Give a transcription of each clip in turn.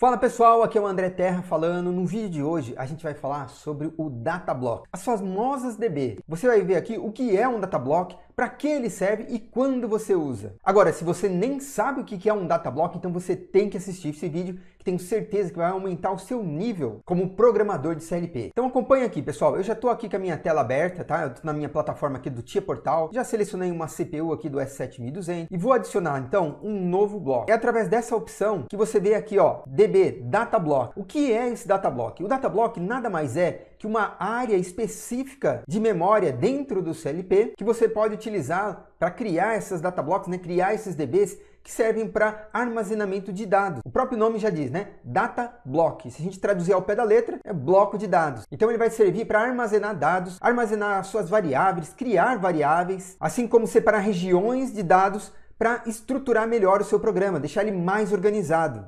Fala pessoal, aqui é o André Terra falando. No vídeo de hoje a gente vai falar sobre o Datablock, as famosas DB. Você vai ver aqui o que é um Datablock, para que ele serve e quando você usa. Agora, se você nem sabe o que é um Datablock, então você tem que assistir esse vídeo, que tenho certeza que vai aumentar o seu nível como programador de CLP. Então acompanha aqui, pessoal. Eu já estou aqui com a minha tela aberta, tá? Eu estou na minha plataforma aqui do Tia Portal. Já selecionei uma CPU aqui do S7200 e vou adicionar então um novo bloco. É através dessa opção que você vê aqui, ó, DB, Datablock. O que é esse Datablock? O Datablock nada mais é que uma área específica de memória dentro do CLP que você pode utilizar para criar essas datablocks, né? Criar esses DBs que servem para armazenamento de dados. O próprio nome já diz, né? Data block. Se a gente traduzir ao pé da letra, é bloco de dados. Então ele vai servir para armazenar dados, armazenar suas variáveis, criar variáveis, assim como separar regiões de dados para estruturar melhor o seu programa, deixar ele mais organizado.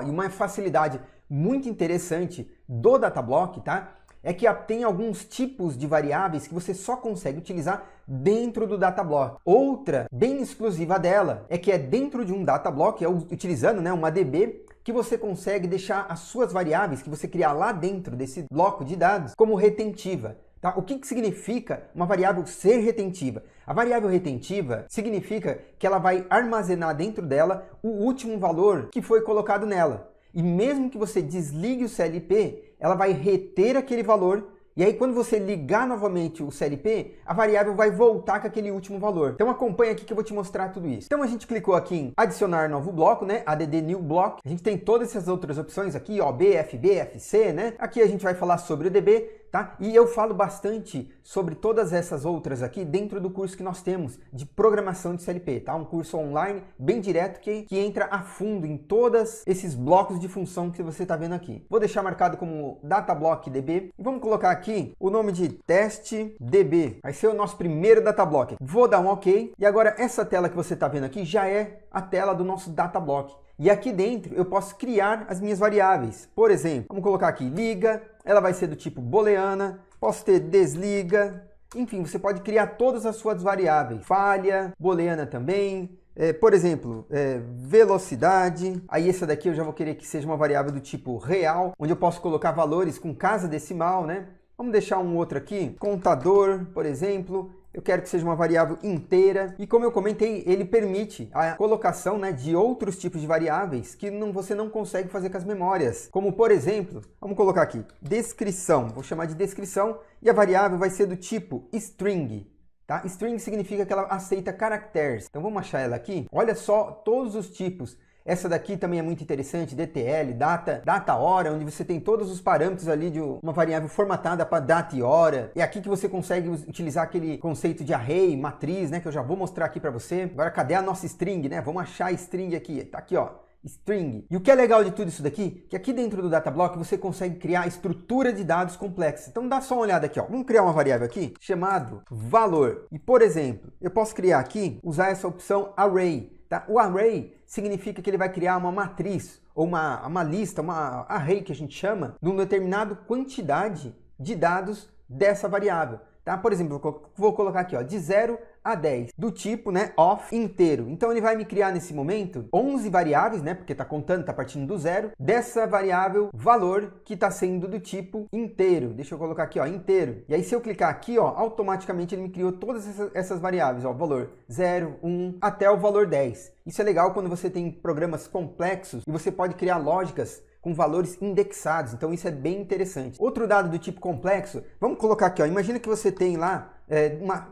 E uma facilidade muito interessante do Datablock, tá? É que tem alguns tipos de variáveis que você só consegue utilizar dentro do Datablock. Outra, bem exclusiva dela, é que é dentro de um Datablock, utilizando, né, uma DB, que você consegue deixar as suas variáveis que você criar lá dentro desse bloco de dados como retentiva. Tá? O que significa uma variável ser retentiva? A variável retentiva significa que ela vai armazenar dentro dela o último valor que foi colocado nela. E mesmo que você desligue o CLP, ela vai reter aquele valor. E aí quando você ligar novamente o CLP, a variável vai voltar com aquele último valor. Então acompanha aqui que eu vou te mostrar tudo isso. Então a gente clicou aqui em adicionar novo bloco, né? Add new block. A gente tem todas essas outras opções aqui, ó, B, FB, FC, né? Aqui a gente vai falar sobre o DB, tá? E eu falo bastante sobre todas essas outras aqui dentro do curso que nós temos de programação de CLP, tá? Um curso online bem direto que entra a fundo em todos esses blocos de função que você está vendo aqui. Vou deixar marcado como Datablock DB e vamos colocar aqui o nome de teste DB. Vai ser o nosso primeiro Datablock. Vou dar um OK. E agora essa tela que você está vendo aqui já é a tela do nosso Datablock. E aqui dentro eu posso criar as minhas variáveis. Por exemplo, vamos colocar aqui liga, ela vai ser do tipo booleana, posso ter desliga, enfim, você pode criar todas as suas variáveis. Falha, booleana também. Por exemplo, velocidade, aí essa daqui eu já vou querer que seja uma variável do tipo real, onde eu posso colocar valores com casa decimal, né? Vamos deixar um outro aqui, contador, por exemplo. Eu quero que seja uma variável inteira. E como eu comentei, ele permite a colocação, né, de outros tipos de variáveis que você não consegue fazer com as memórias. Como, por exemplo, vamos colocar aqui, descrição. Vou chamar de descrição e a variável vai ser do tipo string. Tá? String significa que ela aceita caracteres. Então vamos achar ela aqui. Olha só todos os tipos. Essa daqui também é muito interessante, DTL, data hora, onde você tem todos os parâmetros ali de uma variável formatada para data e hora. É aqui que você consegue utilizar aquele conceito de array, matriz, né, que eu já vou mostrar aqui para você. Agora, cadê a nossa string, né? Vamos achar a string aqui. Tá aqui, ó. String. E o que é legal de tudo isso daqui, que aqui dentro do Datablock você consegue criar estrutura de dados complexa. Então dá só uma olhada aqui, ó. Vamos criar uma variável aqui chamado valor. E por exemplo, eu posso criar aqui, usar essa opção array. Tá? O array significa que ele vai criar uma matriz ou uma lista, uma array que a gente chama, de uma determinada quantidade de dados dessa variável. Tá? Por exemplo, vou colocar aqui, ó, de 0 a 10, do tipo, né, of inteiro. Então ele vai me criar nesse momento 11 variáveis, né, porque está contando, está partindo do zero, dessa variável valor que está sendo do tipo inteiro. Deixa eu colocar aqui, ó, inteiro. E aí se eu clicar aqui, ó, automaticamente ele me criou todas essas variáveis, ó, valor 0, 1, até o valor 10. Isso é legal quando você tem programas complexos e você pode criar lógicas com valores indexados, então isso é bem interessante. Outro dado do tipo complexo, vamos colocar aqui, ó, imagina que você tem lá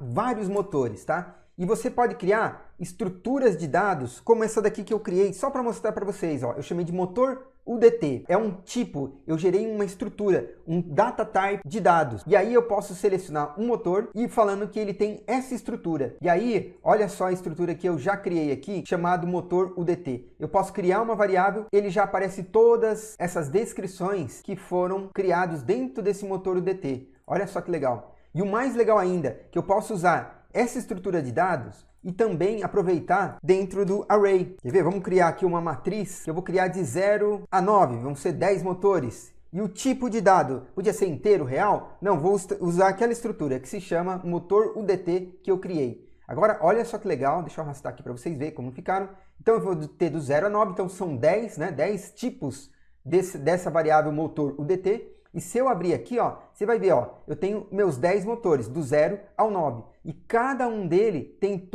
vários motores, tá? E você pode criar estruturas de dados como essa daqui que eu criei, só para mostrar para vocês, ó, eu chamei de motor UDT. É um tipo, eu gerei uma estrutura, um data type de dados. E aí eu posso selecionar um motor e falando que ele tem essa estrutura. E aí, olha só a estrutura que eu já criei aqui, chamado motor UDT. Eu posso criar uma variável, ele já aparece todas essas descrições que foram criados dentro desse motor UDT. Olha só que legal. E o mais legal ainda, que eu posso usar essa estrutura de dados e também aproveitar dentro do array. Quer ver? Vamos criar aqui uma matriz que eu vou criar de 0 a 9, vão ser 10 motores. E o tipo de dado podia ser inteiro, real? Não, vou usar aquela estrutura que se chama motor UDT que eu criei. Agora, olha só que legal, deixa eu arrastar aqui para vocês verem como ficaram. Então, eu vou ter do 0 a 9, então são 10, né? 10 tipos dessa variável motor UDT. E se eu abrir aqui, ó, você vai ver, ó, eu tenho meus 10 motores, do 0 ao 9. E cada um dele tem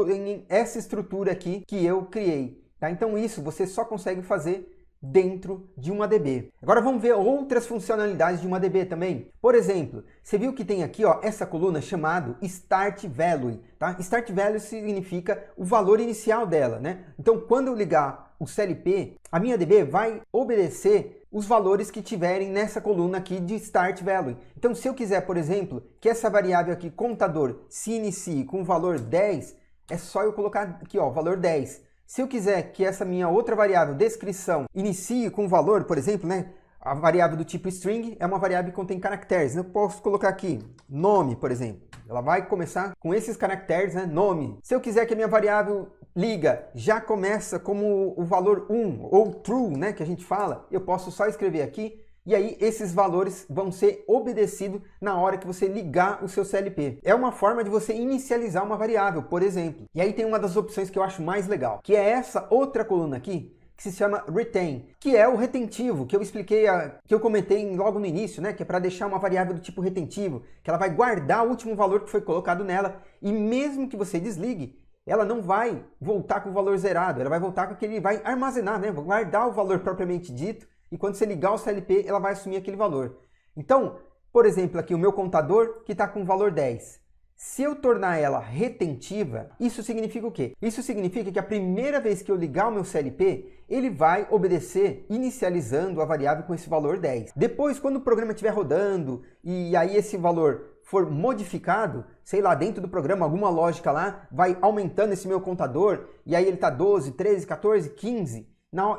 essa estrutura aqui que eu criei. Tá? Então isso você só consegue fazer dentro de uma ADB. Agora vamos ver outras funcionalidades de uma ADB também. Por exemplo, você viu que tem aqui, ó, essa coluna chamada Start Value. Tá? Start Value significa o valor inicial dela, né? Então quando eu ligar o CLP, a minha ADB vai obedecer os valores que tiverem nessa coluna aqui de Start Value. Então se eu quiser, por exemplo, que essa variável aqui, contador, se inicie com o valor 10, é só eu colocar aqui, ó, valor 10. Se eu quiser que essa minha outra variável, descrição, inicie com o valor, por exemplo, né? A variável do tipo string é uma variável que contém caracteres. Eu posso colocar aqui nome, por exemplo. Ela vai começar com esses caracteres, né? Nome. Se eu quiser que a minha variável liga já começa como o valor 1 ou true, né? Que a gente fala, eu posso só escrever aqui. E aí esses valores vão ser obedecidos na hora que você ligar o seu CLP. É uma forma de você inicializar uma variável, por exemplo. E aí tem uma das opções que eu acho mais legal, que é essa outra coluna aqui, que se chama retain, que é o retentivo, que eu expliquei, que eu comentei logo no início, né? Que é para deixar uma variável do tipo retentivo, que ela vai guardar o último valor que foi colocado nela, e mesmo que você desligue, ela não vai voltar com o valor zerado, ela vai voltar com aquele, vai armazenar, né? Vai guardar o valor propriamente dito, e quando você ligar o CLP, ela vai assumir aquele valor. Então, por exemplo, aqui o meu contador que está com o valor 10. Se eu tornar ela retentiva, isso significa o quê? Isso significa que a primeira vez que eu ligar o meu CLP, ele vai obedecer inicializando a variável com esse valor 10. Depois, quando o programa estiver rodando e aí esse valor for modificado, sei lá, dentro do programa, alguma lógica lá, vai aumentando esse meu contador, e aí ele está 12, 13, 14, 15...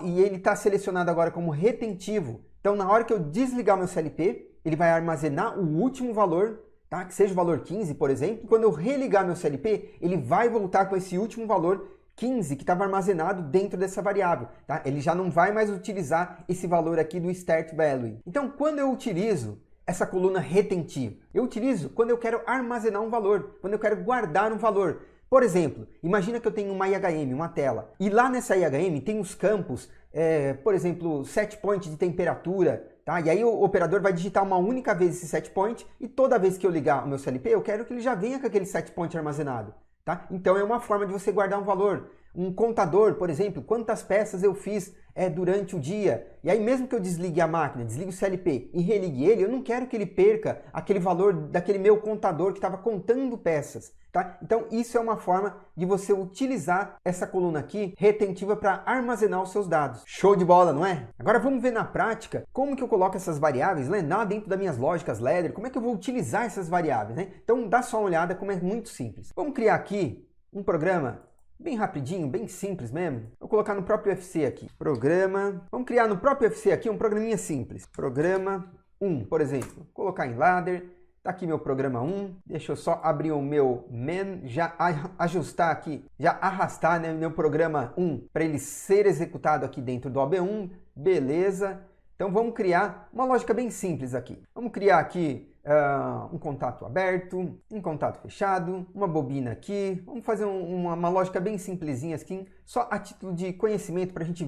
e ele está selecionado agora como retentivo. Então, na hora que eu desligar meu CLP, ele vai armazenar o último valor, tá? Que seja o valor 15, por exemplo. E quando eu religar meu CLP, ele vai voltar com esse último valor 15 que estava armazenado dentro dessa variável. Tá? Ele já não vai mais utilizar esse valor aqui do Start Value. Então, quando eu utilizo essa coluna retentiva, eu utilizo quando eu quero armazenar um valor, quando eu quero guardar um valor. Por exemplo, imagina que eu tenho uma IHM, uma tela, e lá nessa IHM tem os campos, por exemplo, set point de temperatura, tá? E aí o operador vai digitar uma única vez esse set point, e toda vez que eu ligar o meu CLP, eu quero que ele já venha com aquele set point armazenado, tá? Então é uma forma de você guardar um valor. Um contador, por exemplo, quantas peças eu fiz durante o dia. E aí mesmo que eu desligue a máquina, desligue o CLP e religue ele, eu não quero que ele perca aquele valor daquele meu contador que estava contando peças. Tá? Então isso é uma forma de você utilizar essa coluna aqui retentiva para armazenar os seus dados. Show de bola, não é? Agora vamos ver na prática como que eu coloco essas variáveis, né, lá dentro das minhas lógicas ladder, como é que eu vou utilizar essas variáveis, né? Então dá só uma olhada como é muito simples. Vamos criar aqui um programa bem rapidinho, bem simples mesmo. Vou colocar no próprio UFC aqui. Programa. Vamos criar no próprio UFC aqui um programinha simples. Programa 1, por exemplo. Vou colocar em ladder. Tá aqui meu programa 1. Deixa eu só abrir o meu main, já ajustar aqui, já arrastar, né, meu programa 1 para ele ser executado aqui dentro do OB1. Beleza. Então vamos criar uma lógica bem simples aqui. Vamos criar aqui um contato aberto, um contato fechado, uma bobina aqui. Vamos fazer uma lógica bem simplesinha assim, só a título de conhecimento para a gente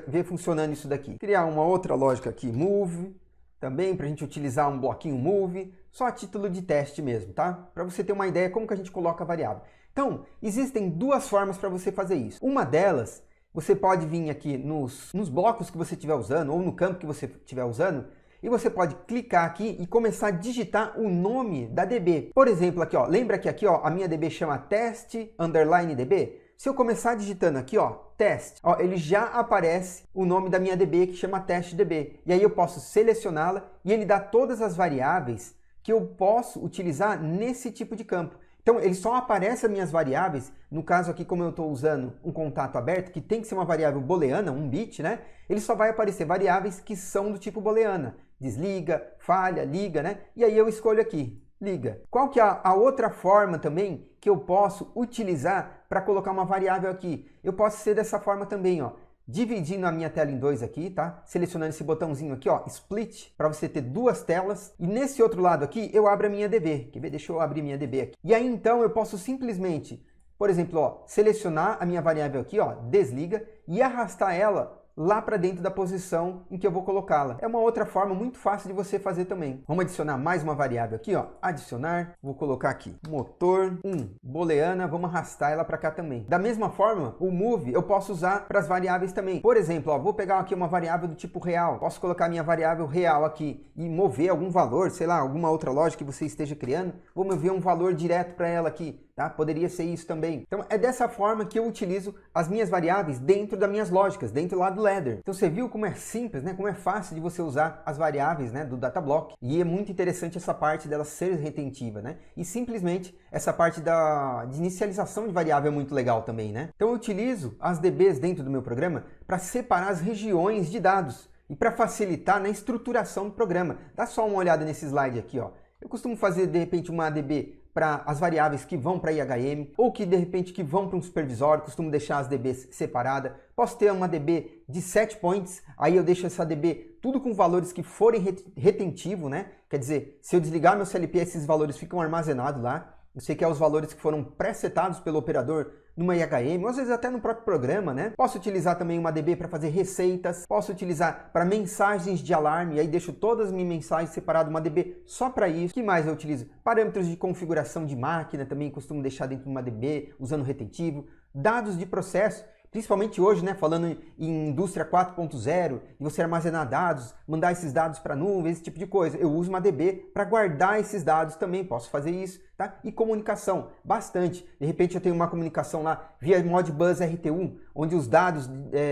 ver funcionando isso daqui. Criar uma outra lógica aqui, move, também para a gente utilizar um bloquinho move, só a título de teste mesmo, tá? Para você ter uma ideia como que a gente coloca a variável. Então, existem duas formas para você fazer isso. Uma delas, você pode vir aqui nos blocos que você estiver usando, ou no campo que você estiver usando, e você pode clicar aqui e começar a digitar o nome da DB. Por exemplo, aqui, ó, lembra que aqui, ó, a minha DB chama test_db? Se eu começar digitando aqui, ó, test, ó, ele já aparece o nome da minha DB que chama test_db. E aí eu posso selecioná-la e ele dá todas as variáveis que eu posso utilizar nesse tipo de campo. Então, ele só aparece as minhas variáveis, no caso aqui, como eu estou usando um contato aberto, que tem que ser uma variável booleana, um bit, né? Ele só vai aparecer variáveis que são do tipo booleana. Desliga, falha, liga, né? E aí eu escolho aqui, liga. Qual que é a outra forma também que eu posso utilizar para colocar uma variável aqui? Eu posso ser dessa forma também, ó. Dividindo a minha tela em dois aqui, tá? Selecionando esse botãozinho aqui, ó, split, para você ter duas telas. E nesse outro lado aqui, eu abro a minha DB. Quer ver? Deixa eu abrir minha DB aqui. E aí, então, eu posso simplesmente, por exemplo, ó, selecionar a minha variável aqui, ó, desliga, e arrastar ela lá para dentro da posição em que eu vou colocá-la. É uma outra forma muito fácil de você fazer também. Vamos adicionar mais uma variável aqui, ó, adicionar, vou colocar aqui, motor 1, booleana, vamos arrastar ela para cá também. Da mesma forma, o move eu posso usar para as variáveis também. Por exemplo, ó, vou pegar aqui uma variável do tipo real, posso colocar minha variável real aqui e mover algum valor, sei lá, alguma outra lógica que você esteja criando, vou mover um valor direto para ela aqui. Tá? Poderia ser isso também. Então é dessa forma que eu utilizo as minhas variáveis dentro das minhas lógicas, dentro lá do Ladder. Então você viu como é simples, né? Como é fácil de você usar as variáveis, né, do Datablock. E é muito interessante essa parte dela ser retentiva, né? E simplesmente essa parte de inicialização de variável é muito legal também, né? Então eu utilizo as DBs dentro do meu programa para separar as regiões de dados e para facilitar na estruturação do programa. Dá só uma olhada nesse slide aqui, ó. Eu costumo fazer de repente uma ADB para as variáveis que vão para IHM ou que de repente que vão para um supervisório, costumo deixar as DBs separadas. Posso ter uma DB de set points, aí eu deixo essa DB tudo com valores que forem retentivos, né? Quer dizer, se eu desligar meu CLP, esses valores ficam armazenados lá. Eu sei que é os valores que foram pré-setados pelo operador numa IHM, ou às vezes até no próprio programa, né? Posso utilizar também uma DB para fazer receitas, posso utilizar para mensagens de alarme, aí deixo todas as minhas mensagens separadas, uma DB só para isso. O que mais eu utilizo? Parâmetros de configuração de máquina, também costumo deixar dentro de uma DB, usando retentivo. Dados de processo, principalmente hoje, né, falando em indústria 4.0, e você armazenar dados, mandar esses dados para a nuvem, esse tipo de coisa. Eu uso uma DB para guardar esses dados também, posso fazer isso, tá? E comunicação, bastante. De repente eu tenho uma comunicação lá via Modbus RT1, onde os dados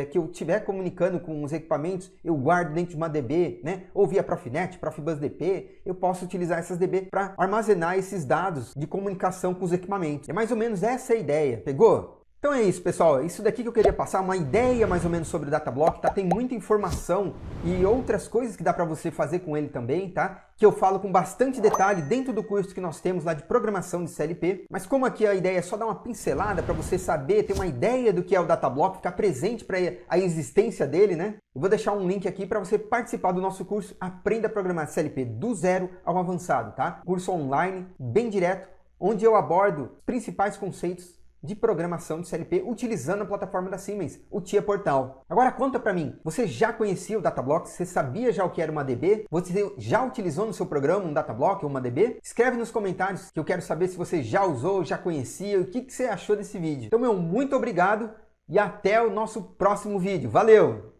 que eu estiver comunicando com os equipamentos, eu guardo dentro de uma DB, né? Ou via Profinet, Profibus DP, eu posso utilizar essas DB para armazenar esses dados de comunicação com os equipamentos. É mais ou menos essa a ideia, pegou? Então é isso, pessoal. Isso daqui que eu queria passar, uma ideia mais ou menos sobre o Datablock, tá? Tem muita informação e outras coisas que dá para você fazer com ele também, tá? Que eu falo com bastante detalhe dentro do curso que nós temos lá de programação de CLP. Mas como aqui a ideia é só dar uma pincelada para você saber, ter uma ideia do que é o Datablock, ficar presente para a existência dele, né? Eu vou deixar um link aqui para você participar do nosso curso Aprenda a Programar CLP do zero ao avançado, tá? Curso online, bem direto, onde eu abordo os principais conceitos de programação de CLP utilizando a plataforma da Siemens, o TIA Portal. Agora conta para mim, você já conhecia o Datablock? Você sabia já o que era uma DB? Você já utilizou no seu programa um Datablock ou uma DB? Escreve nos comentários que eu quero saber se você já usou, já conhecia, o que você achou desse vídeo. Então, muito obrigado e até o nosso próximo vídeo. Valeu!